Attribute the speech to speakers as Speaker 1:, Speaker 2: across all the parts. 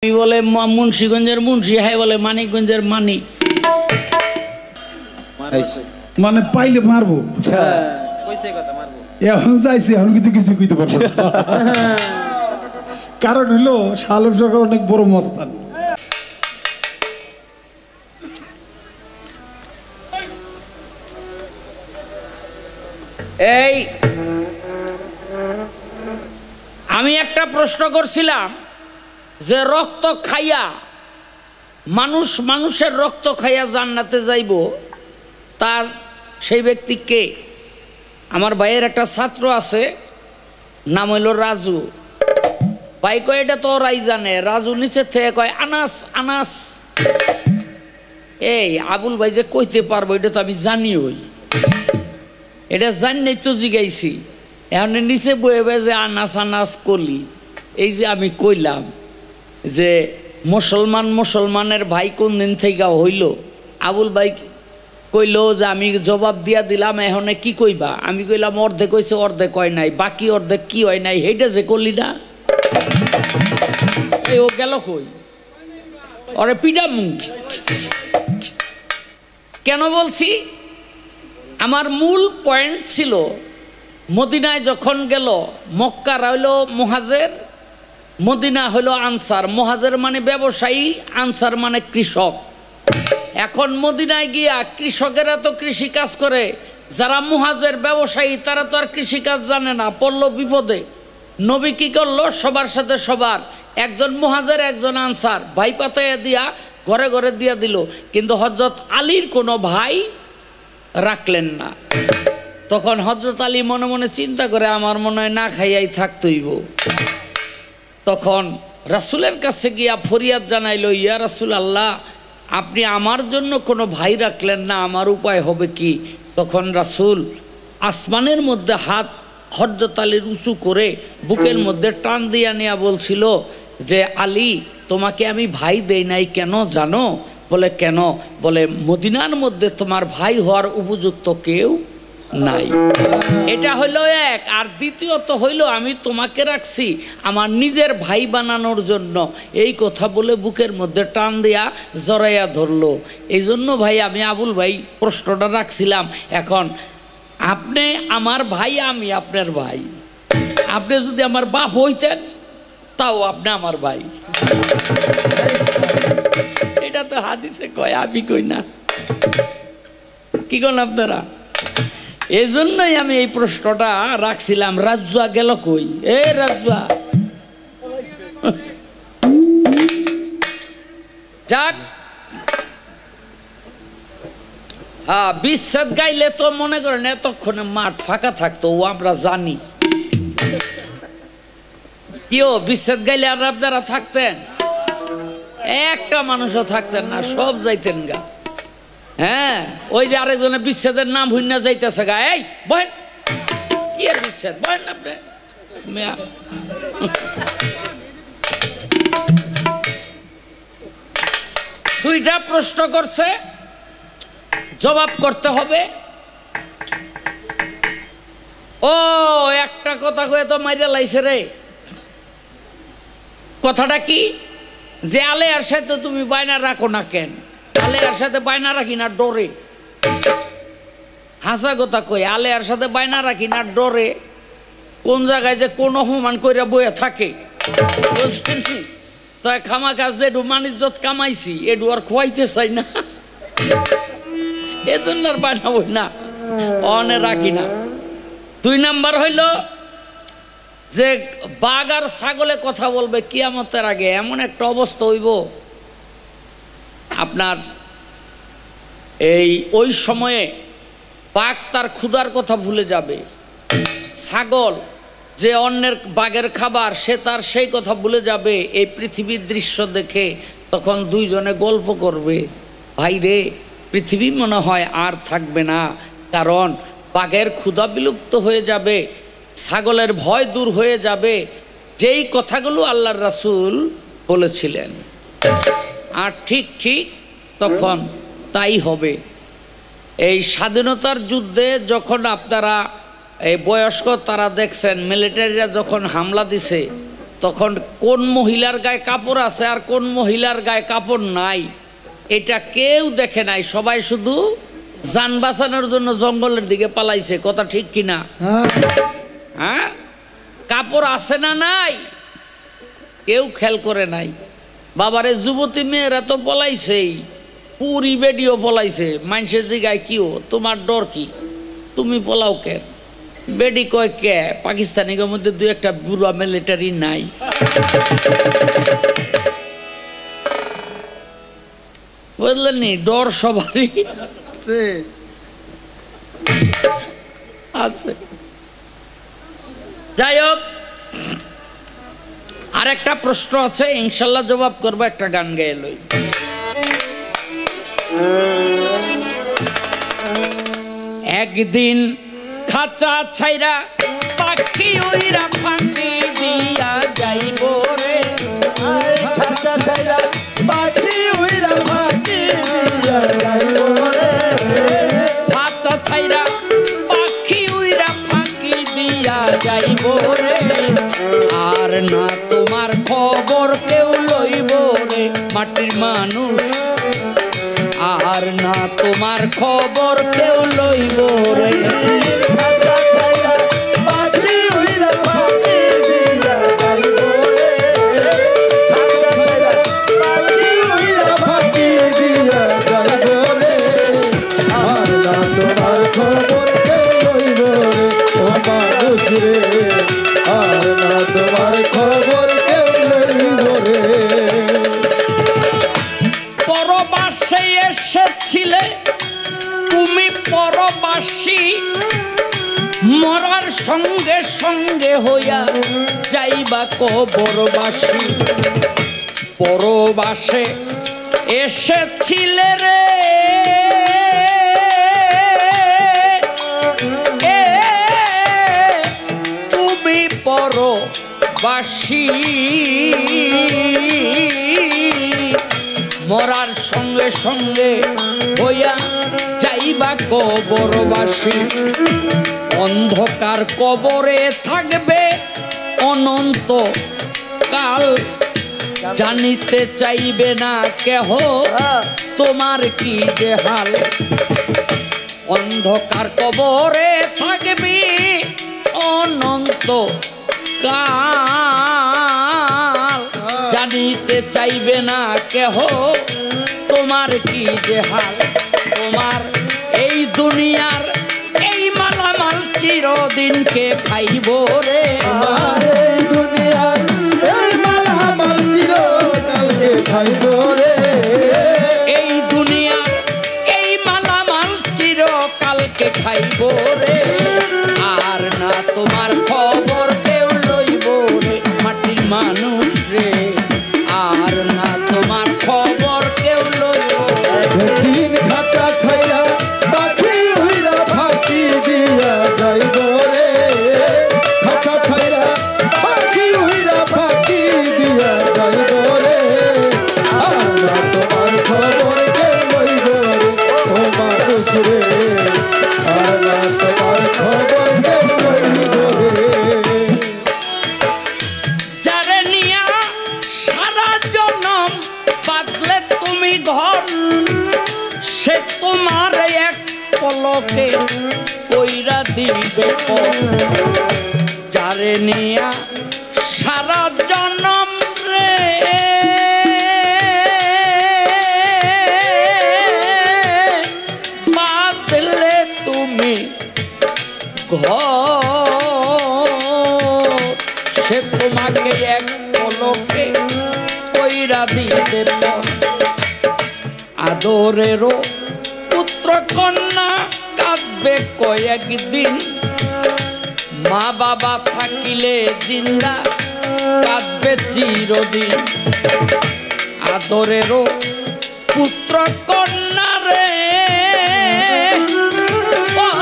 Speaker 1: আমি বলে মুন্সিগঞ্জের মুন্সি, হ্যাঁ বলে মানিকগঞ্জের মানিক।
Speaker 2: মানে পাইলে মারবো, এখন যাইছি এখন কিন্তু কিছু কইতে পারবো না। কারণ হইলো সালেম সরকার অনেক বড় মস্তান।
Speaker 1: এই আমি একটা প্রশ্ন করছিলাম যে রক্ত খাইয়া মানুষের রক্ত খাইয়া জান্নাতে যাইব, তার সেই ব্যক্তি কে? আমার ভাইয়ের একটা ছাত্র আছে, নাম হইল রাজু। ভাই কয় এটা তো ওরাই জানে। রাজু নিচে থেকে কয় আনাস আনাস। এই আবুল ভাই যে কইতে পারবো এটা তো আমি জানি, ওই এটা জানি তো জিগাইছি। এখন নিচে বয়ে বয়ে যে আনাস আনাস কলি, এই যে আমি কইলাম যে মুসলমানের ভাই কোন দিন থেকে হইল, আবুল ভাই কইল যে আমি জবাব দিয়া দিলাম, এখন কি কইবা? আমি কইলাম অর্ধেক কইছে অর্ধেক হয় নাই, বাকি অর্ধেক কি হয় নাই সেইটা যে করলি না। ও গেল কই? ওরে পিডামু কেন বলছি? আমার মূল পয়েন্ট ছিল মদিনায় যখন গেল, মক্কা হইল মুহাজের, মদিনা হইল আনসার। মুহাজের মানে ব্যবসায়ী, আনসার মানে কৃষক। এখন মদিনায় গিয়া কৃষকেরা তো কৃষি কাজ করে, যারা মুহাজের ব্যবসায়ী তারা তো আর কৃষি কাজ জানে না, পড়লো বিপদে। নবী কি করলো? সবার সাথে সবার, একজন মুহাজের একজন আনসার, ভাই পাতাইয়া দিয়া ঘরে ঘরে দিয়া দিল। কিন্তু হযরত আলীর কোনো ভাই রাখলেন না। তখন হযরত আলী মনে মনে চিন্তা করে, আমার মনে হয় না খাইয়াই থাকতেইব। তখন রাসূলের কাছে গিয়া ফরিয়াদ জানাইল, ইয়া রাসূল আল্লাহ, আপনি আমার জন্য কোনো ভাই রাখলেন না, আমার উপায় হবে কি? তখন রাসূল আসমানের মধ্যে হাত হযরত আলীর উঁচু করে বুকের মধ্যে টান দিয়া নিয়া বলছিল যে আলী, তোমাকে আমি ভাই দেই নাই কেন জানো? বলে কেন? বলে মদিনার মধ্যে তোমার ভাই হওয়ার উপযুক্ত কেউ নাই। এটা হইল এক। আর দ্বিতীয়ত হইল আমি তোমাকে রাখছি আমার নিজের ভাই বানানোর জন্য। এই কথা বলে বুকের মধ্যে টান দিয়া জড়াইয়া ধরলো। এই জন্য ভাই আমি আবুল ভাই প্রশ্নটা রাখছিলাম। এখন আপনি আমার ভাই, আমি আপনার ভাই। আপনি যদি আমার বাপ হইতেন তাও আপনি আমার ভাই। এটা তো হাদিসে কয়, আমি কই না। কি করেন আপনারা? এই জন্যই আমি এই প্রশ্নটা রাখছিলাম। রাজুয়া গেল কই? এ রাজুয়া, যাক। হ্যাঁ, বিচ্ছেদ গাইলে তো মনে করেন এতক্ষণে মাঠ ফাঁকা থাকতো, ও আমরা জানি। কেউ বিচ্ছেদ গাইলে আর আপনারা থাকতেন? একটা মানুষও থাকতেন না, সব যাইতেন গা। হ্যাঁ, ওই যে আরেকজনে বিচ্ছেদের নাম হইনা যাইতেছে গা। এই বহেন, কি আর বিচ্ছেদ? বহেন আপনি। দুইটা প্রশ্ন করছে, জবাব করতে হবে। ও একটা কথা কয়ে তো মাইরা লাইছে রে। কথাটা কি? যে আলেয়ার সাথে তুমি বায়না রাখো না কেন? আলেয়ার সাথে বায়না রাখি না ডরে। হাসা কথা কই, আলেয়ার সাথে বায়না রাখি না ডরে। কোন জায়গায় যে কোন অপমান কইরা বয়ে থাকে, তাই খামা কাজ যে এডু মানিজ্জত কামাইছি এডু আর খোয়াইতে চাই না, এজন্য আর বায়না বই না, অনে রাখি না। 2 নাম্বার হইল যে বাঘ আর ছাগলে কথা বলবে কিয়ামতের আগে। এমন একটা অবস্থা হইব আপনার, ওই সময়ে বাঘ তার ক্ষুধার কথা ভুলে যাবে, ছাগল যে অন্যের বাঘের খাবার সে তার সেই কথা ভুলে যাবে এই পৃথিবীর দৃশ্য দেখে। তখন দুইজনে গল্প করবে, ভাই রে পৃথিবী মনে হয় আর থাকবে না, কারণ বাঘের ক্ষুধা বিলুপ্ত হয়ে যাবে, ছাগলের ভয় দূর হয়ে যাবে। যেই কথাগুলো আল্লাহর রাসূল বলেছিলেন, আর ঠিক ঠিক তখন তাই হবে। এই স্বাধীনতার যুদ্ধে যখন আপনারা এই বয়স্ক তারা দেখছেন মিলিটারিরা যখন হামলা দিছে, তখন কোন মহিলার গায়ে কাপড় আছে আর কোন মহিলার গায়ে কাপড় নাই এটা কেউ দেখে নাই, সবাই শুধু যান বাঁচানোর জন্য জঙ্গলের দিকে পালাইছে। কথা ঠিক কিনা? হ্যাঁ, কাপড় আছে না নাই কেউ খেয়াল করে নাই। বাবারে যুবতী মেয়েরা তো পলাইছেই, পুরি বেডিও পলাইছে। মানুষের জিগায় কিও তোমার ডর কি, তুমি পলাও কে? বেডি কয় কে পাকিস্তানিদের মধ্যে দু একটা বুড়া মিলিটারি নাই? বুঝলেন নি, ডর সবারই আছে। যাই হোক, আরেকটা প্রশ্ন আছে, ইনশাল্লাহ জবাব করবো, একটা গান গেয়ে লই। একদিন খাঁচা ছাইরা পাখি উইরা ফাঁকি দিয়া যাইব রে,
Speaker 3: খাঁচা ছাইরা পাখি উইরা ফাঁকি দিয়া যাইব রে,
Speaker 1: খাঁচা ছাইরা পাখি উইরা ফাঁকি দিয়া যাইব রে, আর না তোমার খবর কেউ লইব রে মাটির মানুষ, আর না তোমার খবর কেউ লইব রে।
Speaker 3: খাঁচা ছাইরা পাখি উইরা ফাঁকি দিয়া যাইব রে, খাঁচা ছাইরা পাখি উইরা ফাঁকি দিয়া যাইব রে, আর না তোমার খবর কেউ লইব রে ও মানুষ রে, আর না তোমার খবর কেউ লইব রে।
Speaker 1: পরবাসে এসেছিলে তুমি পরবাসী, মরার সঙ্গে সঙ্গে হইয়া যাইবা কবরবাসী। পরবাসে এসেছিলে রে তুমি পরবাসী, মরার সঙ্গে সঙ্গে হইয়া যাইবা কবরবাসী। অন্ধকার কবরে থাকবে অনন্ত কাল, জানিতে চাইবে না কেহ তোমার কি যে হাল। অন্ধকার কবরে থাকবি অনন্ত কাল, জানিতে চাইবে না কেহ তোমার কি যে হাল। তোমার এই দুনিয়ার এই মালামাল চিরদিনকে খাইব রে,
Speaker 3: আমার এই দুনিয়ার এই মালামাল চিরকালকে খাইব রে,
Speaker 1: এই দুনিয়ার এই মালামাল চিরকালকে খাইব রে, আর না তোমার খবর কেউ লইব রে মাটির মানুষ রে, আর না তোমার খবর কেউ লইব রে।
Speaker 3: একদিন খাঁচা ছাইরা পাখি উইরা ফাঁকি দিয়া যাইব রে, খাঁচা ছাইরা পাখি উইরা ফাঁকি দিয়া যাইব রে, আর না তোমার খবর কেউ লইব রে ও মানুষ রে, আর না তোমার খবর কেউ লইব রে।
Speaker 1: যারে নিয়া সারা জনম বাঁধলে তুমি ঘর, সে তোমার এক পলকে কইরা দিবে পর। যারে নিয়া সারা জনম রে বাঁধলে তুমি ঘর, সে তোমাকে এক পলকে কইরা দিতে পর। আদরেরও পুত্র কন্যা কাঁদবে কয়েকদিন, মা বাবা থাকিলে জিন্দা কাঁদবে চিরদিন। আদরেরও পুত্র কন্যা রে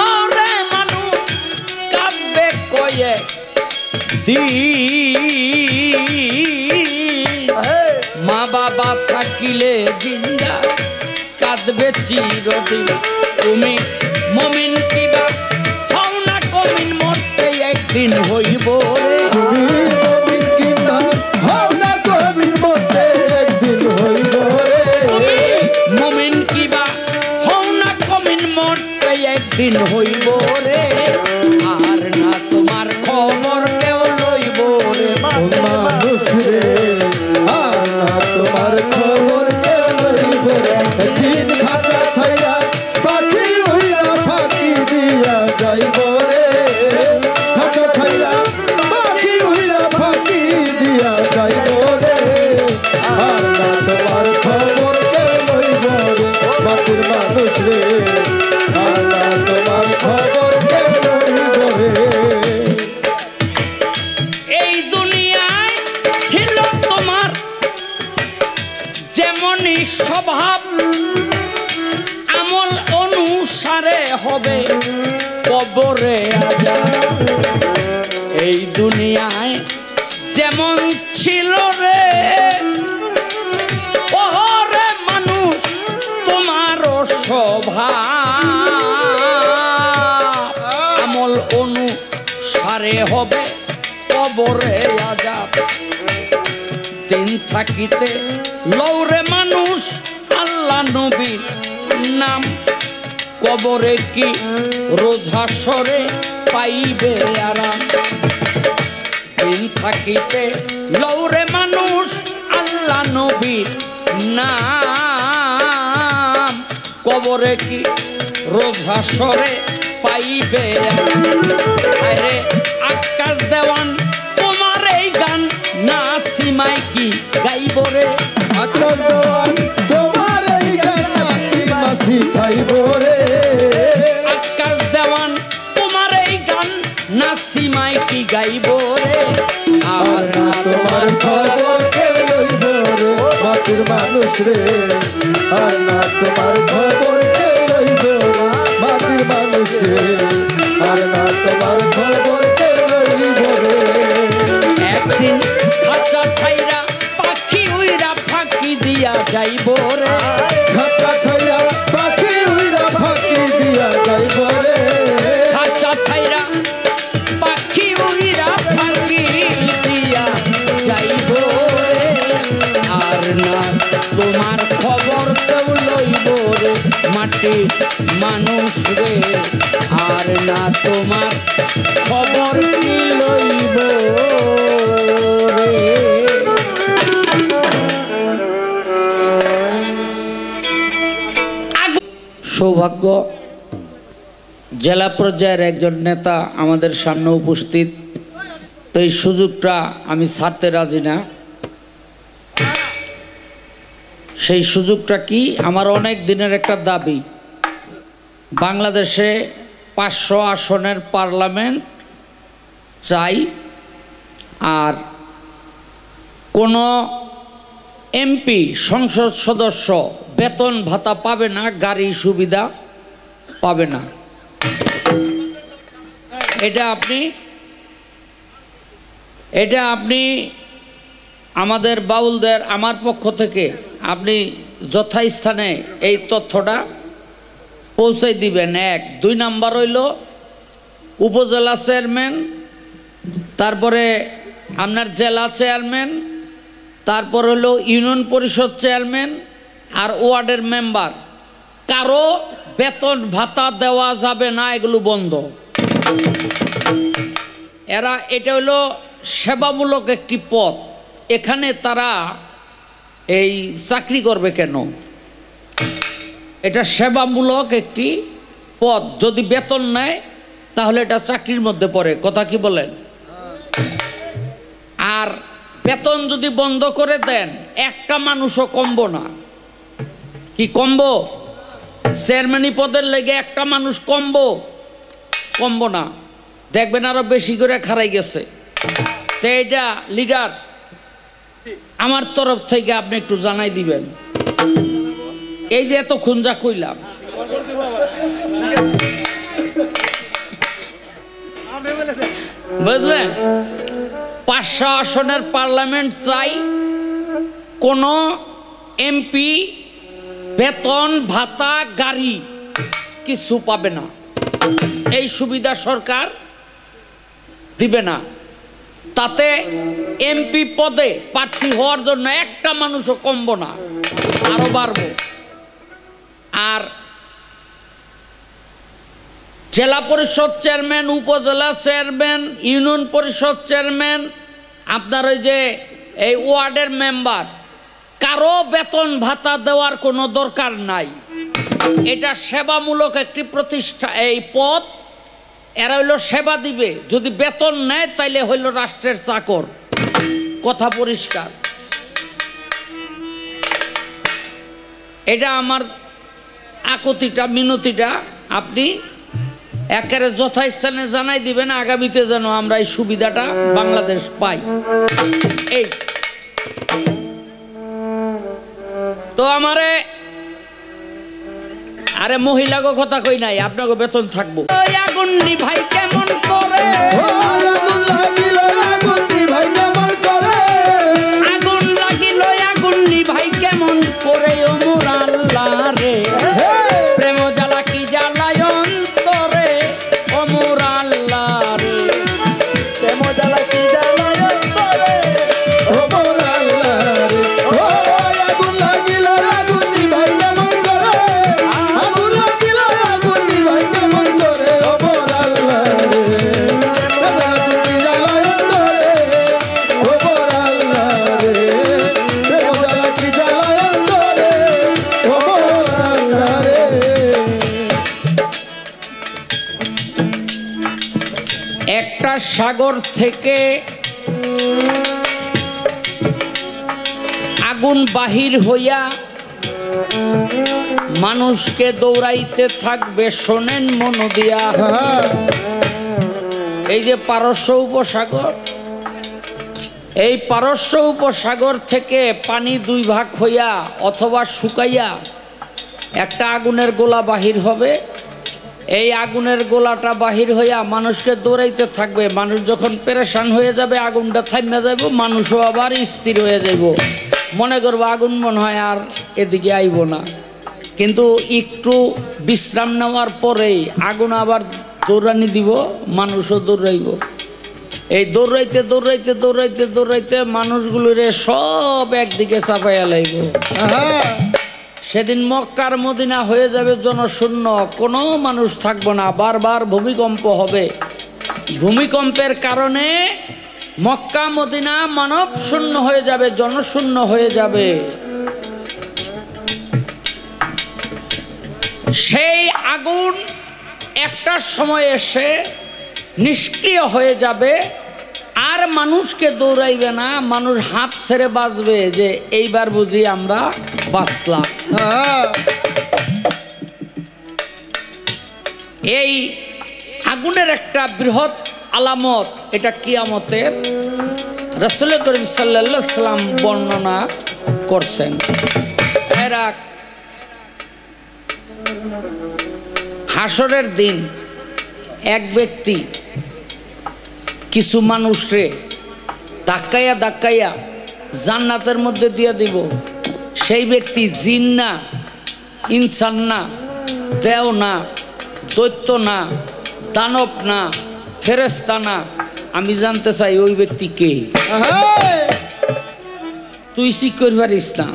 Speaker 1: ওরে মানুষ কাঁদবে কয়েকদিন, মা বাবা থাকিলে জিন্দা কাঁদবে চিরদিন। তুমি মমিন কিবা হও না কমিন, মরতে একদিন হইব রে,
Speaker 3: তুমি মুমিন কিংবা
Speaker 1: যেমনই স্বভাব আমল অনুসারে হবে কবরে আযাব। এই দুনিয়ায় যেমন ছিল রে ওরে মানুষ তোমারও স্বভাব আমল অনুসারে হবে কবরে আযাব। দিন থাকিতে লৌরে মানুষ আল্লাহ নবী নাম কবরে কি রোজ হাসরে পাইবে আরাম। দিন থাকিতে লৌরে মানুষ আল্লাহ নবী নাম কবরে কি রোজ হাসরে পাইবে আরাম। আরে আকাশ দেওয়ান তোমার এই গান না সীমায় কি গাইব রে
Speaker 3: আকাশ দেওয়ান তোমার এই গান নাসিমা শিখাইব রে।
Speaker 1: আকাশ দেওয়ান তোমার এই গান না সীমায় কি গাইব রে।
Speaker 3: আর না তোমার খবর কেউ লইব রে মাটির মানুষ রে। আর না তোমার খবর কেউ লইব রে মাটির মানুষ রে। আর না তোমার খবর কেউ লইব রে।
Speaker 1: একদিন খাঁচা ছাইরা পাখি উইরা ফাঁকি দিয়া যাইব রে।
Speaker 3: খাঁচা ছাইরা পাখি উইরা ফাঁকি দিয়া যাইব রে।
Speaker 1: খাঁচা ছাইরা পাখি উইরা ফাঁকি দিয়া যাইব রে। আর না তোমার খবর কেউ লইব রে মাটি মানুষ রে। আর না তোমার খবর কি লইব রে। সৌভাগ্য জেলা পর্যায়ের একজন নেতা আমাদের সামনে উপস্থিত, তো এই সুযোগটা আমি ছাড়তে রাজি না। সেই সুযোগটা কি, আমার অনেক দিনের একটা দাবি, বাংলাদেশে 500 আসনের পার্লামেন্ট চাই। আর কোনো এমপি সংসদ সদস্য বেতন ভাতা পাবে না, গাড়ি সুবিধা পাবে না। এটা আপনি আমাদের বাউলদের আমার পক্ষ থেকে আপনি যথাস্থানে এই তথ্যটা পৌঁছাই দিবেন। 1 2 নাম্বার হইল উপজেলা চেয়ারম্যান, তারপরে আপনার জেলা চেয়ারম্যান, তারপর হলো ইউনিয়ন পরিষদ চেয়ারম্যান আর ওয়ার্ডের মেম্বার, কারো বেতন ভাতা দেওয়া যাবে না, এগুলো বন্ধ। এটা হলো সেবামূলক একটি পদ, এখানে তারা এই চাকরি করবে কেন? এটা সেবামূলক একটি পদ, যদি বেতন নেয় তাহলে এটা চাকরির মধ্যে পড়ে, কথা কি বলেন? আর বেতন যদি বন্ধ করে দেন একটা মানুষও কমবো না। কি কমবো? চেয়ারম্যানি পদের লেগে একটা মানুষ কমবো না, দেখবেন আরো বেশি করে খারাই গেছে। তো এটা লিডার আমার তরফ থেকে আপনি একটু জানাই দিবেন। এই যে এত খুঁজা কইলাম, বুঝলেন? 500 আসনের পার্লামেন্ট চাই, কোন এমপি বেতন ভাতা গাড়ি কিছু পাবে না, এই সুবিধা সরকার দিবে না। তাতে এমপি পদে প্রার্থী হওয়ার জন্য একটা মানুষও কমবো না, আরো বাড়বো। আর জেলা পরিষদ চেয়ারম্যান, উপজেলা চেয়ারম্যান, ইউনিয়ন পরিষদ চেয়ারম্যান, আপনার ওই যে এই ওয়ার্ডের মেম্বার, কারো বেতন ভাতা দেওয়ার কোনো দরকার নাই। এটা সেবামূলক একটি প্রতিষ্ঠা, এই পদ, এরা হইল সেবা দিবে। যদি বেতন নেয় তাইলে হইল রাষ্ট্রের চাকর, কথা পরিষ্কার। এটা আমার আকুতিটা, মিনতিটা আপনি একেবারে যথাস্থানে জানাই দিবেন, আগামীতে যেন আমরা এই সুবিধাটা বাংলাদেশ পাই। এই তো আমারে আরে মহিলাগো কথা কই নাই, আপনাকে বেতন থাকবো। ওই আগুন নিভাই কেমন করে,
Speaker 3: আগুন লাগিল আগুন নিভাই কেমন করে,
Speaker 1: আগুন লাগিল আগুন নিভাই কেমন করে ও মোর আল্লাহ রে, প্রেম জ্বালা কি জ্বালায় অন্তরে ও মোর আল্লাহ রে,
Speaker 3: প্রেম জ্বালা কি জ্বালায় অন্তরে ও মোর আল্লাহ রে। ও আগুন লাগিল আগুন নিভাই কেমন করে, আগুন লাগিল আগুন নিভাই কেমন করে ও মোর আল্লাহ রে, প্রেম জ্বালা কি জ্বালায় অন্তরে ও মোর আল্লাহ রে, প্রেম জ্বালা কি জ্বালায় অন্তরে ও মোর আল্লাহ রে।
Speaker 1: একটা সাগর থেকে আগুন বাহির হইয়া মানুষকে দৌড়াইতে থাকবে, শোনেন মন দিয়া। এই যে পারস্য উপসাগর, এই পারস্য উপসাগর থেকে পানি দুই ভাগ হইয়া অথবা শুকাইয়া একটা আগুনের গোলা বাহির হবে। এই আগুনের গোলাটা বাহির হইয়া মানুষকে দৌড়াইতে থাকবে। মানুষ যখন পেরেশান হয়ে যাবে, আগুনটা থামিয়া যাইব, মানুষও আবার স্থির হয়ে যাইব, মনে করবো আগুন মনে হয় আর এদিকে আইব না। কিন্তু একটু বিশ্রাম নেওয়ার পরেই আগুন আবার দৌড়ানি দিব, মানুষও দৌড়াইব। এই দৌড়াইতে দৌড়াইতে দৌড়াইতে দৌড়াইতে মানুষগুলোরে সব একদিকে চাপাইয়া লাইব। সেদিন মক্কার মদিনা হয়ে যাবে জনশূন্য, কোনো মানুষ থাকবে না। বারবার ভূমিকম্প হবে, ভূমিকম্পের কারণে মক্কা মদিনা মানব শূন্য হয়ে যাবে, জনশূন্য হয়ে যাবে। সেই আগুন একটা সময় এসে নিষ্ক্রিয় হয়ে যাবে, আর মানুষকে দৌড়াইবে না, মানুষ হাত ছেড়ে বাঁচবে যে এইবার বুঝি আমরা বাঁচলাম। এই আগুনের একটা বৃহৎ আলামত, এটা কিয়ামতের রাসূল করিম সাল্লাল্লাহু আলাইহি ওয়াসাল্লাম বর্ণনা করছেন। এরা হাসরের দিন এক ব্যক্তি কিছু মানুষরে ধাক্কাইয়া ধাক্কাইয়া জান্নাতের মধ্যে দিয়ে দিব। সেই ব্যক্তি জিন না, ইনসান না, দেও না, দৈত্য না, দানব না, ফেরেশতা না। আমি জানতে চাই ওই ব্যক্তি কে? তুই ঠিক করি পারিস না।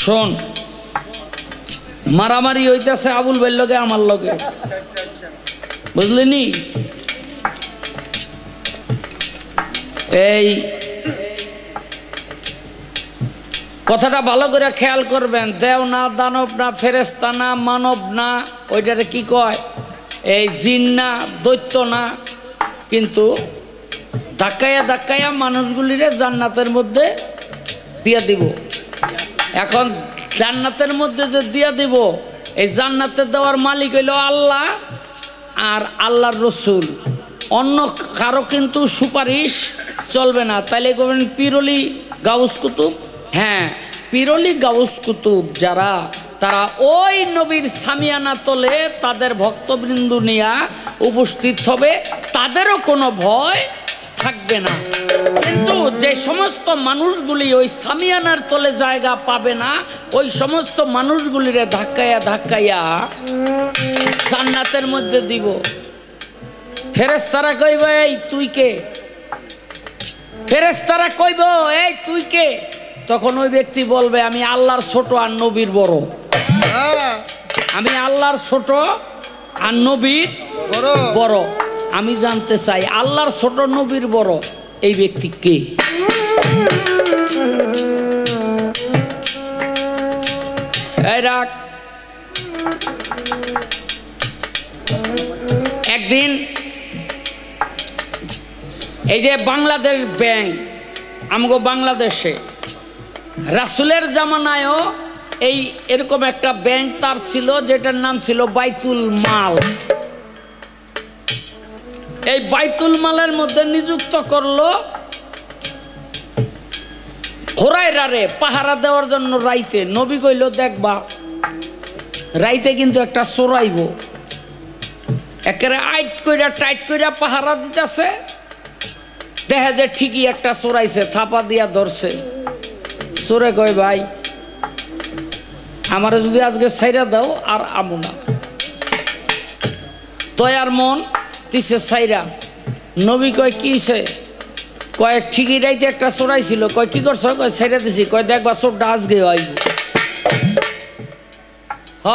Speaker 1: শোন, মারামারি হইতেছে আবুল ভাইয়ের লগে আমার লগে, বুঝলিনি? এই কথাটা ভালো করে খেয়াল করবেন। দেও না, দানব না, ফেরেশতা না, মানব না, ওইটারে কি কয়? এই জিন না, দৈত্য না। কিন্তু ধাক্কাইয়া ধাক্কাইয়া মানুষগুলিরে জান্নাতের মধ্যে দিয়ে দিব। এখন জান্নাতের মধ্যে যে দিয়ে দিব, এই জান্নাতে দেওয়ার মালিক হইল আল্লাহ আর আল্লাহর রসুল। অন্য কারো কিন্তু সুপারিশ চলবে না। তাইলে করবেন পীরলি গাউস কুতুব। হ্যাঁ, পীরলি গাউস কুতুব যারা, তারা ওই নবীর সামিয়ানা তলে তাদের ভক্তবৃন্দ নিয়ে উপস্থিত হবে, তাদেরও কোনো ভয় থাকবে না। কিন্তু যে সমস্ত মানুষগুলি ওই সামিয়ানার তলে জায়গা পাবে না, ওই সমস্ত মানুষগুলিরে ধাক্কাইয়া ধাক্কাইয়া জান্নাতের মধ্যে দিব। ফেরেশতারা কইব, এই তুই কে? ফেরেশতারা কইব, এই তুই কে? তখন ওই ব্যক্তি বলবে, আমি আল্লাহর ছোট আর নবীর বড়। আমি আল্লাহর ছোট আর নবীর বড়। আমি জানতে চাই আল্লাহর ছোট নবীর বড় এই ব্যক্তি কে? এই রাখ। একদিন এই যে বাংলাদেশ ব্যাংক, আমগো বাংলাদেশে রাসূলের জামানায়ও এই এরকম একটা ব্যাংক তার ছিল, যেটার নাম ছিল বাইতুল মাল। এই বাইতুল মালের মধ্যে নিযুক্ত করলো হুরায়রারে পাহারা দেওয়ার জন্য রাইতে নবী কইল দেখবা রাইতে কিন্তু একটা চোরাইব একেবারে আইট কইরা টাইট কইরা পাহারা দিতেছে দেখা যায় ঠিকই একটা চোরাইছে থাপা দিয়া ধরছে চোরে কয় ভাই আমারে যদি আজকে ছাইরা দাও আর আমু না তয়ার মন দিছে ছাইরা নবী কয় কিছে কয় ঠিকই রাইতে একটা চোরাইছিল কয় কি করছো কয় ছাইরা দিছি কয় দেখবা চোরটা আজকে আইব হ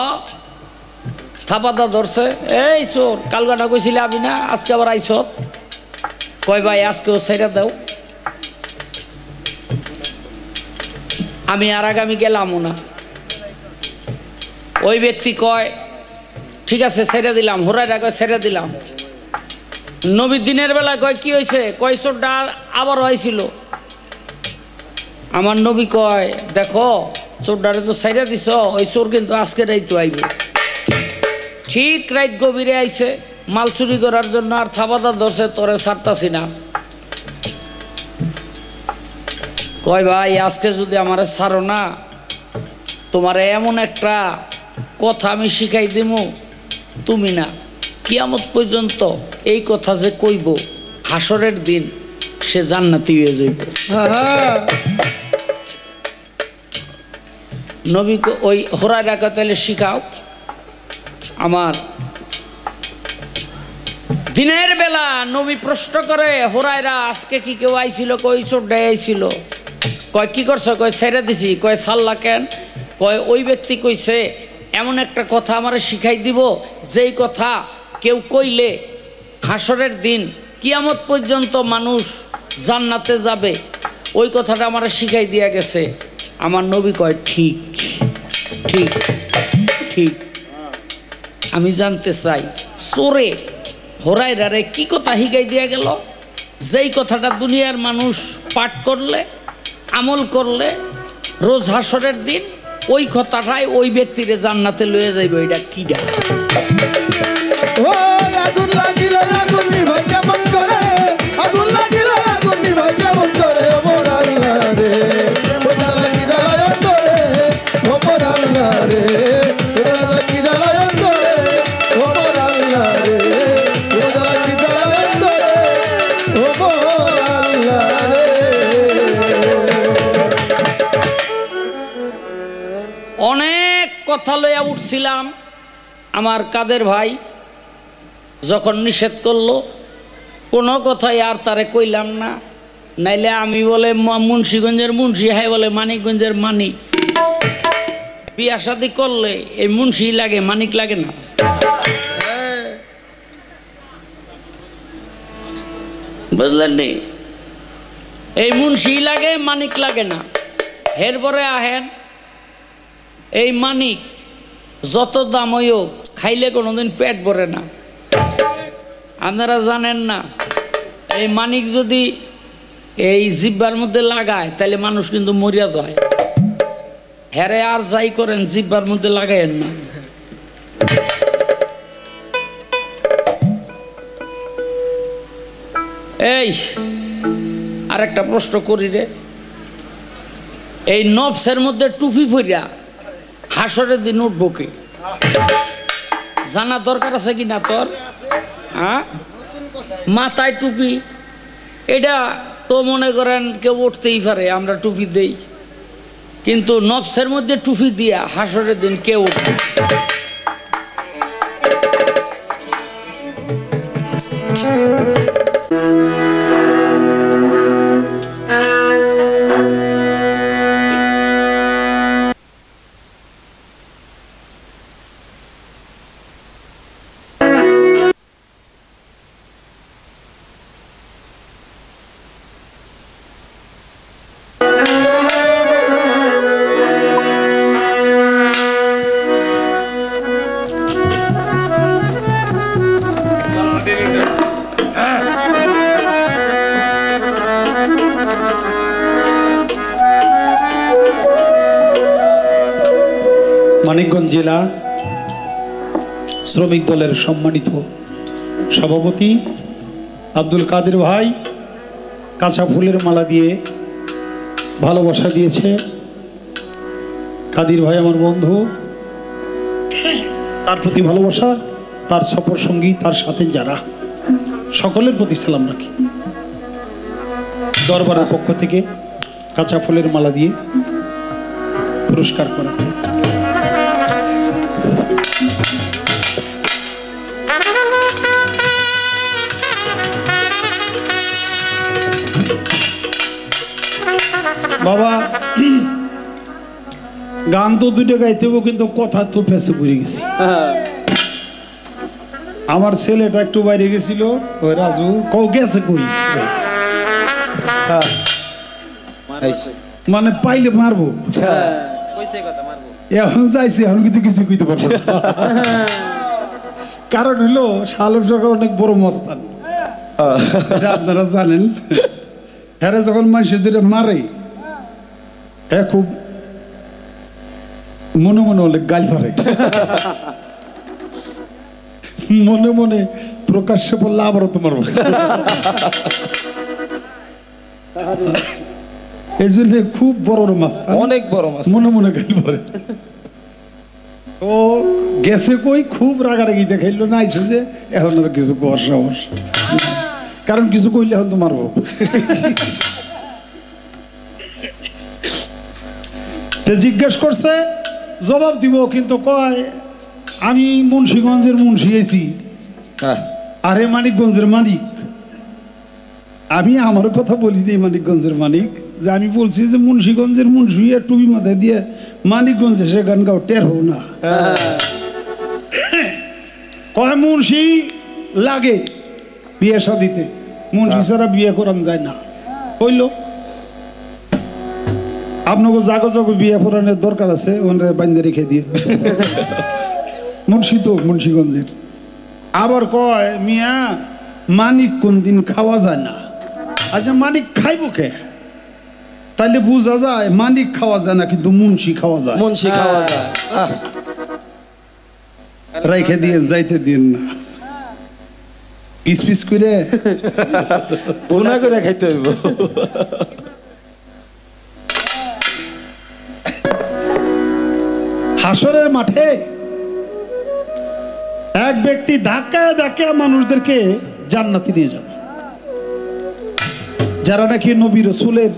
Speaker 1: থাপাদা ধরছে এই চোর কালগানা কইছিলে আবি না আজকে আবার আইছ কয় ভাই আজকেও ছাইরা দাও আমি আর আগামী গেলামও না ওই ব্যক্তি কয় ঠিক আছে ছেড়ে দিলাম হুরায়রা কয় ছেড়ে দিলাম নবী দিনের বেলা কয় কি হয়েছে কয় চোরটা আবার হয়েছিল আমার নবী কয় দেখো চোরটারে তো ছেড়ে দিছ ওই চোর কিন্তু আজকে রাইতো আইব ঠিক রাইত গভীরে আইছে মাল চুরি করার জন্য আর থাবাদা ধরছে তোরে ছাড়তাছি না কয় ভাই আজকে যদি আমারে ছাড়ো না তোমার এমন একটা কথা আমি শিখাই দিমু তুমি না কিয়ামত পর্যন্ত এই কথা যে কইব হাসরের দিন সে জান্নাতি হয়ে যাইব নবী ওই হুরায়রা তাহলে শিখাও আমার দিনের বেলা নবী প্রশ্ন করে হুরায়রা আজকে কি কেউ আইছিল কই চোরটা আইছিল কয় কি করছো কয় ছেড়ে দিছি কয় সাল্লা কেন কয় ওই ব্যক্তি কইছে এমন একটা কথা আমারে শিখাই দিব যেই কথা কেউ কইলে হাসরের দিন কিয়ামত পর্যন্ত মানুষ জান্নাতে যাবে ওই কথাটা আমারে শিখাই দিয়া গেছে আমার নবী কয় ঠিক ঠিক ঠিক আমি জানতে চাই চোরে হুরায়রারে কি কথা শিখাই দিয়া গেল যেই কথাটা দুনিয়ার মানুষ পাঠ করলে আমল করলে রোজ হাসরের দিন ওই কথাটাই ওই ব্যক্তিরে জান্নাতে লয়ে যাইব এটা কিডা
Speaker 3: আগুন লাগিলে আগুন নিভাই কেমন করে আগুন লাগিলে আগুন নিভাই কেমন করে মোর আল্লাহ রে ওটা লাগি জ্বালায় করে ও মোর আল্লাহ রে ওটা লাগি জ্বালায় করে ও মোর আল্লাহ রে ওটা লাগি জ্বালায় করে ও মোর আল্লাহ রে
Speaker 1: অনেক কথা লইয়া উঠছিলাম আমার কাদের ভাই যখন নিষেধ করলো কোনো কথাই আর তারে কইলাম না নাইলে আমি বলে মুন্সিগঞ্জের মুন্সি হ্যাঁ বলে মানিকগঞ্জের মানিক বিয়া শাদি করলে এই মুন্সি লাগে মানিক লাগে না বুঝলেন নি এই মুন্সি লাগে মানিক লাগে না এরপরে আহেন এই মানিক যত দাম হইও খাইলে কোনোদিন পেট ভরে না আপনারা জানেন না এই মানিক যদি এই জিব্বার মধ্যে লাগায় তাহলে মানুষ কিন্তু মরিয়া যায় হেরে আর যাই করেন জিব্বার মধ্যে লাগাইয়েন না এই আরেকটা প্রশ্ন করি রে এই নফসের মধ্যে টুপি পরিয়া হাসরের দিন উঠবো কি জানা দরকার আছে কি না তোর হ্যাঁ মাথায় টুপি এটা তো মনে করেন কেউ উঠতেই পারে আমরা টুপি দেই কিন্তু নফসের মধ্যে টুপি দিয়া হাসরের দিন কেউ উঠবে
Speaker 2: মানিকগঞ্জ জেলা শ্রমিক দলের সম্মানিত সভাপতি আব্দুল কাদের ভাই কাঁচা ফুলের মালা দিয়ে ভালোবাসা দিয়েছে। কাদির ভাই আমার বন্ধু, তার প্রতি ভালোবাসা, তার সফর সঙ্গী, তার সাথে যারা, সকলের প্রতি সালাম রাখি। দরবারের পক্ষ থেকে কাঁচা ফুলের মালা দিয়ে পুরস্কার করা। বাবা, গান তো দুটো গাইতে হবে, কিন্তু কথা তো ফেসে পড়ে গেছি। আমার ছেলেটা একটু বাইরে গেছিল, ওই রাজু কও গেছে কই, মানে পাইলে মারবো, এখন যাইছে, এখন কিন্তু কিছু কইতে পারবো না। কারণ হইলো সালেম সরকার অনেক বড় মস্তান, আপনারা জানেন। হ্যাঁ, যখন মানুষের মারে খুব মনে মনে অনেক গাল পারে, মনে মনে প্রকাশ্যে বললে আবারও তোমার এই জন্য খুব বড় মাছ,
Speaker 3: অনেক বড় মাছ,
Speaker 2: মনে মনে গাল পারে। ও গেছে কই, খুব রাগারাগি দেখাইলো না, আইছে যে এখন আর কিছু কর সাহস, কারণ কিছু কইলে এখন তো মারবো। জিজ্ঞেস করছে, জবাব দিব, কিন্তু কয় আমি মুন্সিগঞ্জের মুন্সি আছি, আরে মানিকগঞ্জের মানিক। আমি আমার কথা বলি নি মানিকগঞ্জের মানিক, যে আমি বলছি যে মুন্সিগঞ্জের মুন্সি টুপি মাথায় দিয়ে মানিকগঞ্জে সে গান গাও, টের হও না। কয় মুন্সি লাগে বিয়ে শাদিতে, মুন্সি ছাড়া বিয়ে করান যায় না। হইল আপনাকে জাগো জাগো বিয়ে করানোর দরকার আছে, ওনারা বাইন্দে রেখে দিয়ে। মুন্সি তো মুন্সিগঞ্জের। আবার কয় মিয়া মানিক কোন দিন খাওয়া যায় না। আচ্ছা মানিক খাইব কে? তাইলে বুঝা যায় মানিক খাওয়া যায় না, কিন্তু মুন্সি খাওয়া যায়।
Speaker 3: মুন্সি খাওয়া যায়,
Speaker 2: রেখে দিয়ে যাইতে দিন না, পিস পিস করে
Speaker 3: ভুনা করে খাইতে হইব।
Speaker 2: হাসরের মাঠে এক ব্যক্তি ধাক্কায় ধাক্কায় মানুষদেরকে জান্নাতে নিয়ে যাবে, যারা নাকি নবী রসুলের,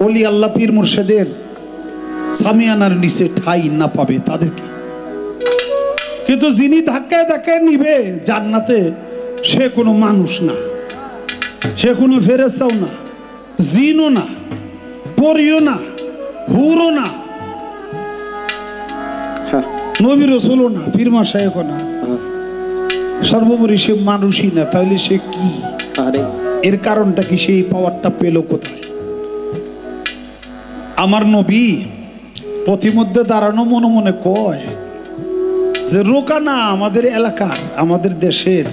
Speaker 2: ওলি আল্লাহ পীর মুর্শেদের সামিয়ানার নিচে ঠাই না পাবে তাদেরকে। কিন্তু যিনি ধাক্কায় ধাক্কায় নিবে জান্নাতে, সে কোনো মানুষ না, সে কোনো ফেরেশতাও না, জিনও না, পরিও না, হুরও না, নবী রসুলও না, পীর মাশায়েখও না, সর্বোপরি সে মানুষই না। তাহলে সে কি? এর কারণটা কি? সেই পাওয়ারটা পেল কোথায়? আমার নবী পথিমধ্যে দাঁড়ানো মনে মনে কয় যে রোকানা আমাদের এলাকার, আমাদের দেশের